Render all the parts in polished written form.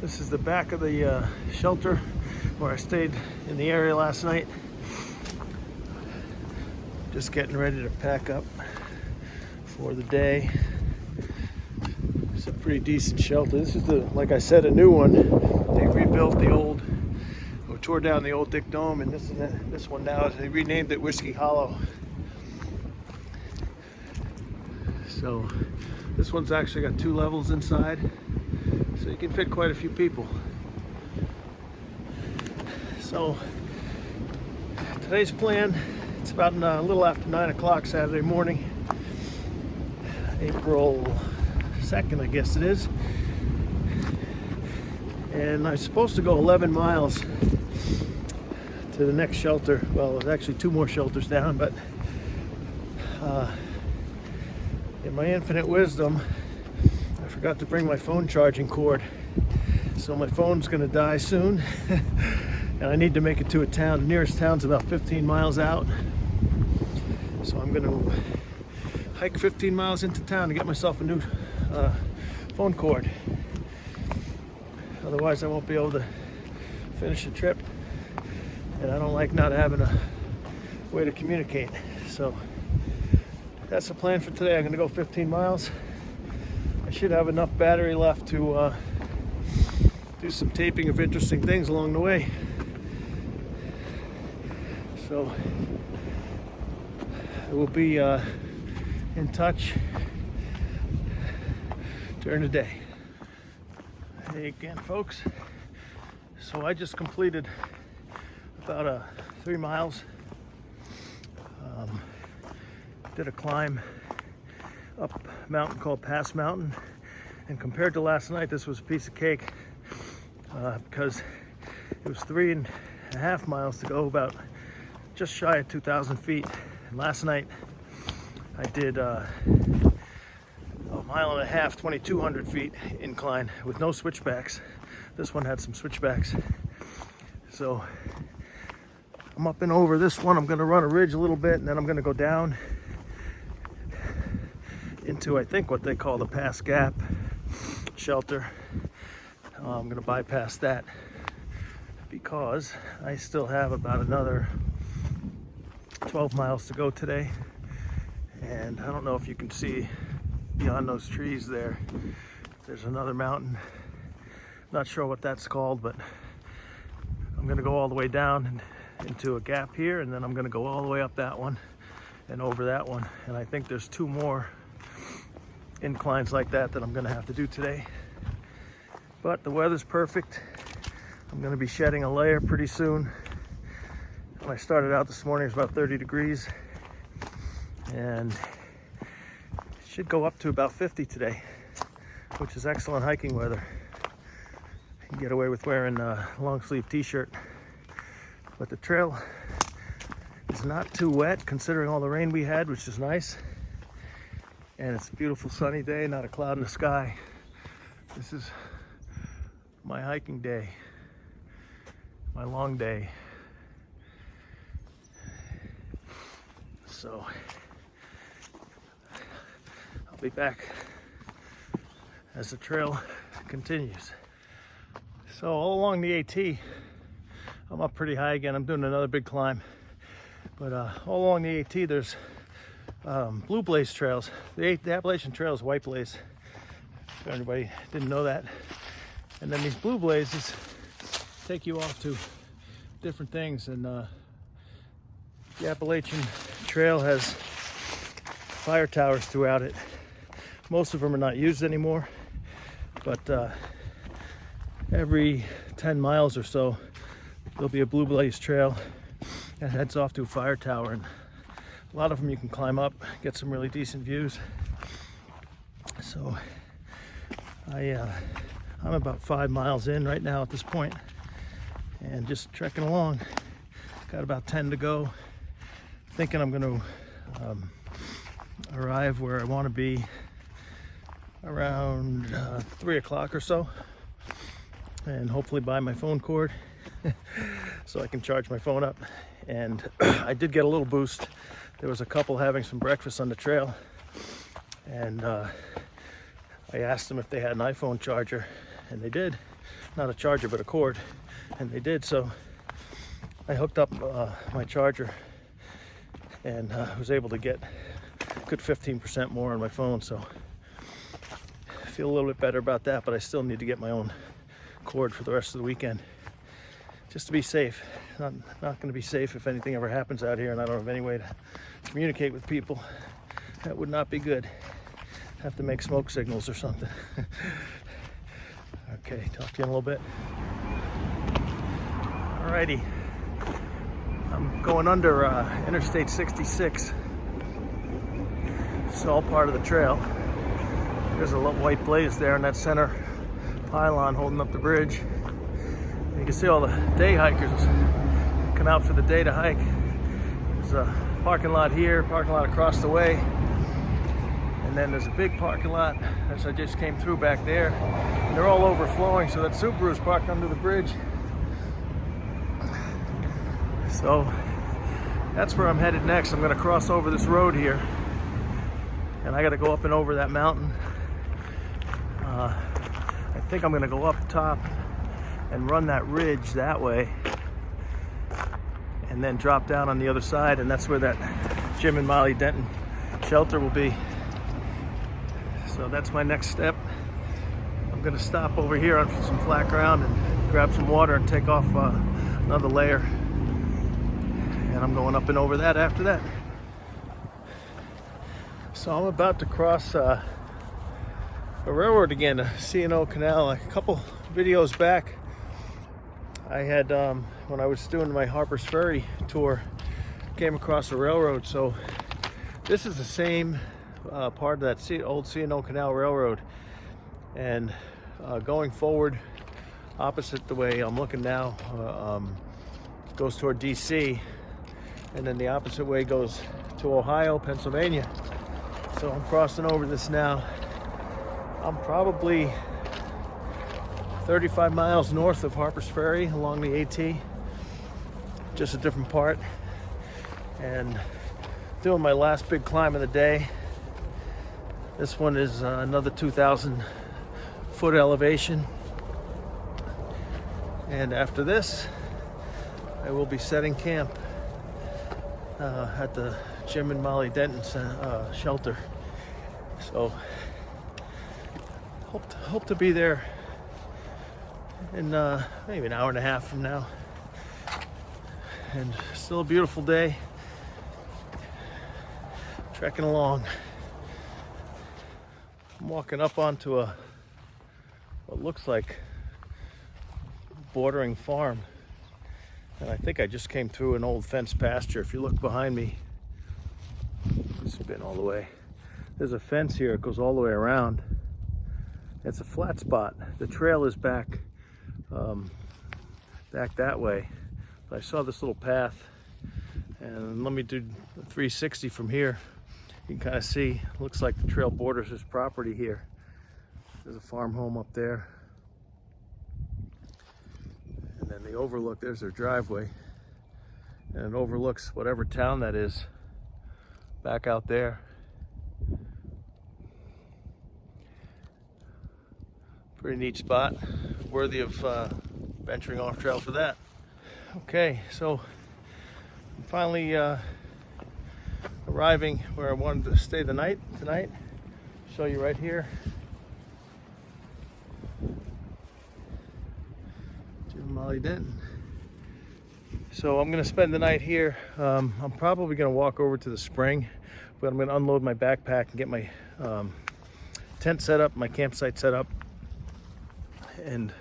This is the back of the shelter where I stayed in the area last night. Just getting ready to pack up for the day. It's a pretty decent shelter. This is like I said, a new one. They rebuilt the old, or tore down the old Dick Dome, and this one now, they renamed it Whiskey Hollow. So this one's actually got 2 levels inside, so you can fit quite a few people. So today's plan, it's about a little after 9 o'clock Saturday morning, April 2nd, I guess it is. And I'm supposed to go 11 miles to the next shelter. Well, there's actually 2 more shelters down, but in my infinite wisdom, I forgot to bring my phone charging cord. So my phone's gonna die soon. And I need to make it to a town. The nearest town's about 15 miles out. So I'm gonna hike 15 miles into town to get myself a new phone cord. Otherwise I won't be able to finish the trip. And I don't like not having a way to communicate. So that's the plan for today. I'm gonna go 15 miles. I should have enough battery left to do some taping of interesting things along the way. So I will be in touch during the day. Hey again, folks. So I just completed about 3 miles. Did a climb up a mountain called Pass Mountain, and compared to last night, this was a piece of cake because it was 3.5 miles to go, about just shy of 2,000 feet. And last night I did a 1.5 miles, 2,200 feet incline with no switchbacks. This one had some switchbacks. So I'm up and over this one. I'm gonna run a ridge a little bit, and then I'm gonna go down into, I think, what they call the Pass Gap shelter. I'm gonna bypass that because I still have about another 12 miles to go today. And I don't know if you can see beyond those trees there, there's another mountain. Not sure what that's called, but I'm gonna go all the way down and into a gap here, and then I'm gonna go all the way up that one and over that one. And I think there's 2 more inclines like that I'm gonna have to do today. But the weather's perfect. I'm gonna be shedding a layer pretty soon. When I started out this morning, it was about 30 degrees, and it should go up to about 50 today, which is excellent hiking weather. You can get away with wearing a long sleeve t-shirt, but the trail is not too wet considering all the rain we had, which is nice. And it's a beautiful sunny day, not a cloud in the sky. This is my hiking day, my long day. So I'll be back as the trail continues. So all along the AT, I'm up pretty high again. I'm doing another big climb. But all along the AT, there's blue blaze trails. The Appalachian Trail is white blaze, if anybody didn't know that. And then these blue blazes take you off to different things. And the Appalachian Trail has fire towers throughout it. Most of them are not used anymore, but every 10 miles or so, there'll be a blue blaze trail that heads off to a fire tower. And a lot of them you can climb up, get some really decent views. So I'm about 5 miles in right now at this point, and just trekking along. Got about 10 to go. Thinking I'm going to arrive where I want to be around 3 o'clock or so, and hopefully buy my phone cord so I can charge my phone up. And I did get a little boost. There was a couple having some breakfast on the trail, and I asked them if they had an iPhone charger, and they did. not a charger, but a cord, and they did. So I hooked up my charger and was able to get a good 15% more on my phone. So I feel a little bit better about that, but I still need to get my own cord for the rest of the weekend, just to be safe. Not going to be safe if anything ever happens out here and I don't have any way to communicate with people. That would not be good. Have to make smoke signals or something. Okay, talk to you in a little bit. Alrighty, I'm going under Interstate 66. It's all part of the trail. There's a little white blaze there in that center pylon holding up the bridge. You can see all the day hikers come out for the day to hike. There's a parking lot here, parking lot across the way, and then there's a big parking lot as I just came through back there. And they're all overflowing, so that Subaru's parked under the bridge. So that's where I'm headed next. I'm gonna cross over this road here, and I gotta go up and over that mountain. I think I'm gonna go up top and run that ridge that way, and then drop down on the other side, and that's where that Jim and Molly Denton shelter will be. So that's my next step. I'm gonna stop over here on some flat ground and grab some water and take off another layer, and I'm going up and over that after that. So I'm about to cross a railroad again, the C&O Canal. A couple videos back, I had, when I was doing my Harper's Ferry tour, came across a railroad. So this is the same part of that old C&O Canal Railroad. And going forward, opposite the way I'm looking now, goes toward DC. And then the opposite way goes to Ohio, Pennsylvania. So I'm crossing over this now. I'm probably 35 miles north of Harper's Ferry along the AT, just a different part, and doing my last big climb of the day. This one is another 2,000 foot elevation, and after this I will be setting camp at the Jim and Molly Denton shelter. So hope to be there in maybe an hour and a half from now. And still a beautiful day. Trekking along. I'm walking up onto what looks like bordering farm. And I think I just came through an old fenced pasture. If you look behind me, spin all the way. There's a fence here. It goes all the way around. It's a flat spot. The trail is back that way. But I saw this little path, and let me do a 360 from here. You can kind of see, looks like the trail borders this property here. There's a farm home up there. And then the overlook, there's their driveway. And it overlooks whatever town that is back out there. Pretty neat spot, worthy of venturing off trail for that. Okay, so I'm finally arriving where I wanted to stay the night tonight. Show you right here. Jim Molly Denton. So I'm gonna spend the night here. I'm probably gonna walk over to the spring, but I'm gonna unload my backpack and get my tent set up, my campsite set up, and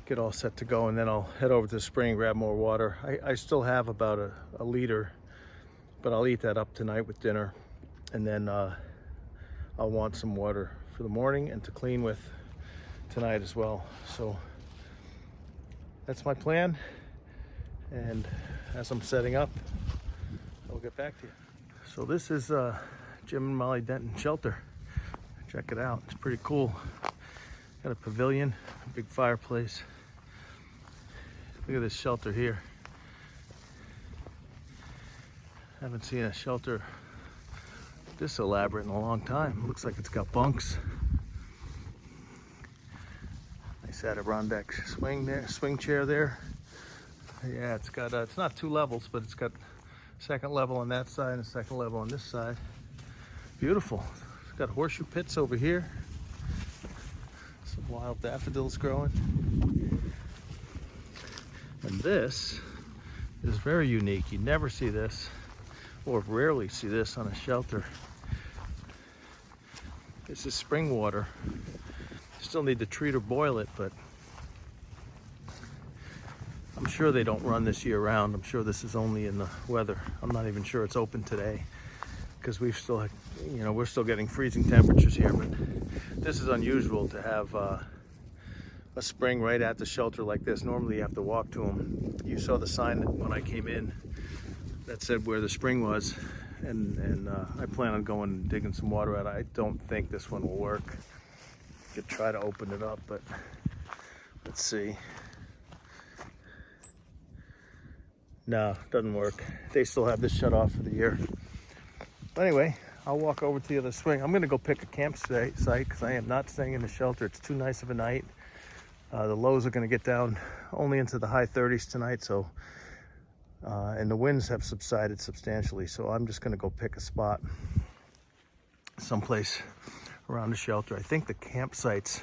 get all set to go, and then I'll head over to the spring, grab more water. I still have about a liter, but I'll eat that up tonight with dinner, and then I'll want some water for the morning and to clean with tonight as well. So that's my plan, and as I'm setting up, I'll get back to you. So this is Jim and Molly Denton shelter. Check it out, it's pretty cool. Got a pavilion, a big fireplace. Look at this shelter here. Haven't seen a shelter this elaborate in a long time. Looks like it's got bunks. Nice nice Adirondack swing chair there. Yeah, it's got it's not 2 levels, but it's got second level on that side and a second level on this side. Beautiful. It's got horseshoe pits over here. Some wild daffodils growing. And this is very unique. You never see this, or rarely see this on a shelter. This is spring water. Still need to treat or boil it, but I'm sure they don't run this year round. I'm sure this is only in the weather. I'm not even sure it's open today because we're still getting freezing temperatures here, but this is unusual to have a spring right at the shelter like this. Normally you have to walk to them. You saw the sign when I came in that said where the spring was, and I plan on going and digging some water out. I don't think this one will work. Could try to open it up, but let's see. No, doesn't work. They still have this shut off for the year. But anyway, I'll walk over to the other swing. I'm gonna go pick a campsite because I am not staying in the shelter. It's too nice of a night. The lows are gonna get down only into the high 30s tonight, so and the winds have subsided substantially, so I'm just gonna go pick a spot someplace around the shelter. I think the campsites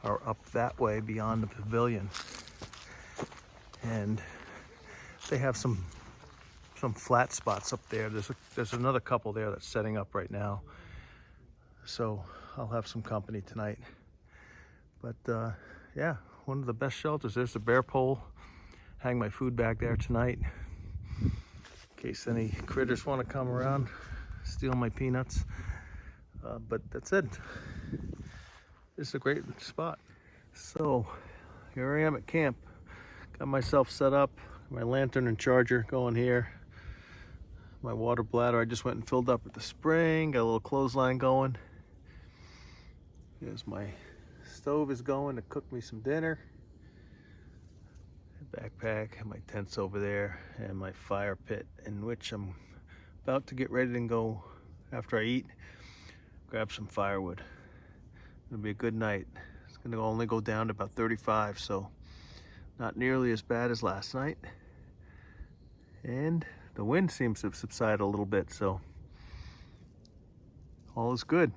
are up that way beyond the pavilion, and they have some flat spots up there. There's another couple there that's setting up right now, so I'll have some company tonight. But yeah, one of the best shelters. There's the bear pole. Hang my food back there tonight in case any critters want to come around, steal my peanuts. But that's it. This is a great spot. So here I am at camp. Got myself set up, my lantern and charger going here. My water bladder I just went and filled up at the spring. Got a little clothesline going. There's my stove is going to cook me some dinner. Backpack and my tent's over there, and my fire pit in which I'm about to get ready to go after I eat. Grab some firewood. It'll be a good night. It's gonna only go down to about 35, so not nearly as bad as last night. And the wind seems to have subsided a little bit, so all is good.